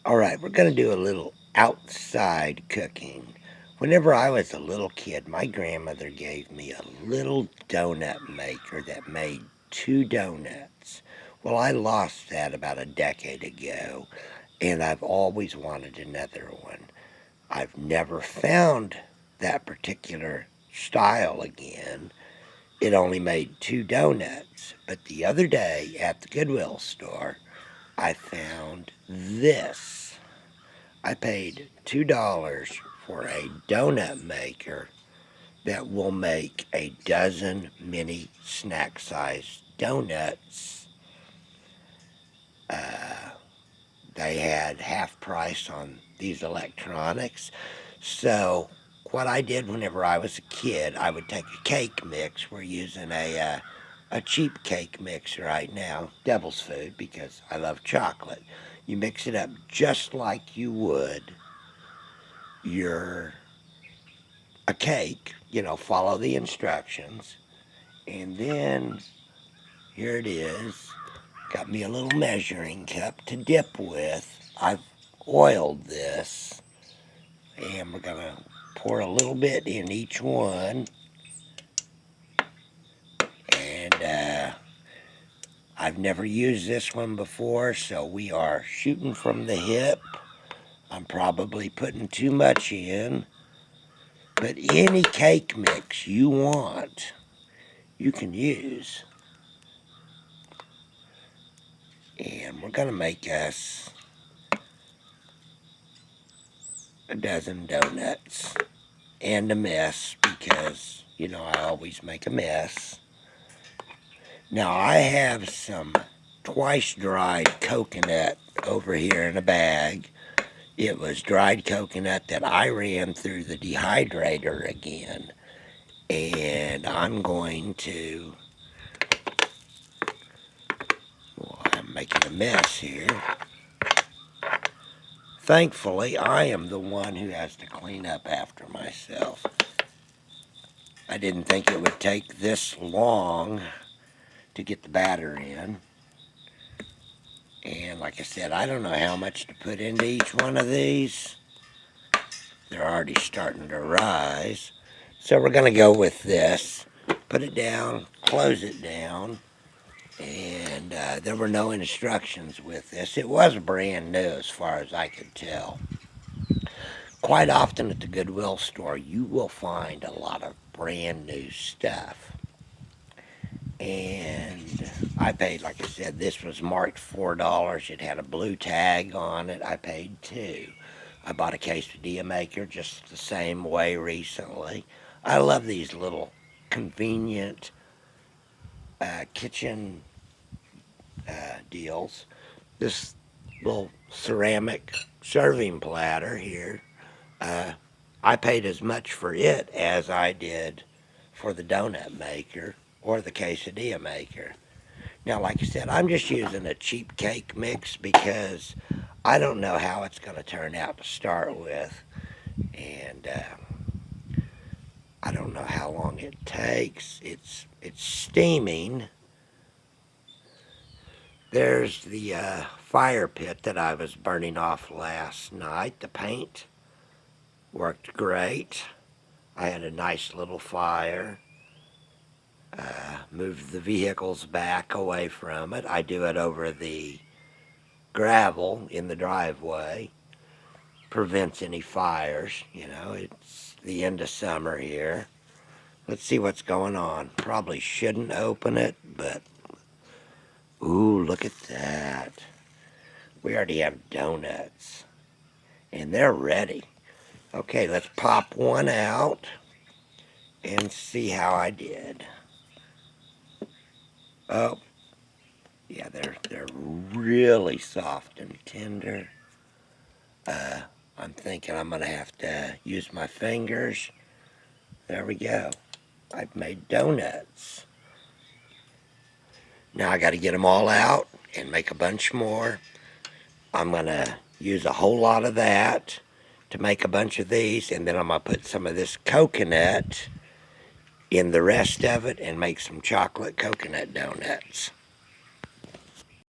Alright, we're going to do a little outside cooking. Whenever I was a little kid, my grandmother gave me a little donut maker that made 2 donuts. Well, I lost that about a decade ago, and I've always wanted another one. I've never found that particular style again. It only made 2 donuts. But the other day at the Goodwill store, I found this. I paid $2 for a donut maker that will make a dozen mini snack-sized donuts. Uh, they had half price on these electronics. So what I did whenever I was a kid, I would take a cake mix. We're using a cheap cake mix right now, Devil's Food, because I love chocolate. You mix it up just like you would your a cake, follow the instructions. And then here it is. Got me a little measuring cup to dip with. I've oiled this, and we're going to pour a little bit in each one. And I've never used this one before, so we are shooting from the hip. I'm probably putting too much in, but any cake mix you want, you can use. And we're going to make us a dozen donuts and a mess because, I always make a mess. Now, I have some twice dried coconut over here in a bag. It was dried coconut that I ran through the dehydrator again. And I'm going to, well, I'm making a mess here. Thankfully, I am the one who has to clean up after myself. I didn't think it would take this long to get the batter in. And like I said, I don't know how much to put into each one of these. They're already starting to rise. So we're going to go with this. Put it down, close it down. And there were no instructions with this. It was brand new as far as I could tell. Quite often at the Goodwill store, you will find a lot of brand new stuff. And I paid, like I said, this was marked $4. It had a blue tag on it. I paid $2. I bought a quesadilla maker just the same way recently. I love these little convenient kitchen deals. This little ceramic serving platter here, I paid as much for it as I did for the donut maker or the quesadilla maker. Now, like I said, I'm just using a cheap cake mix because I don't know how it's going to turn out to start with. And I don't know how long it takes. It's steaming. There's the fire pit that I was burning off last night. The paint worked great. I had a nice little fire. Moved the vehicles back away from it. I do it over the gravel in the driveway. Prevents any fires. It's the end of summer here. Let's see what's going on. Probably shouldn't open it, but ooh, look at that. We already have donuts, and they're ready. Okay, let's pop one out and see how I did. Oh, yeah, they're really soft and tender. I'm thinking I'm going to have to use my fingers. There we go. I've made donuts. Now I got to get them all out and make a bunch more. I'm going to use a whole lot of that to make a bunch of these, and then I'm going to put some of this coconut in the rest of it and make some chocolate coconut donuts.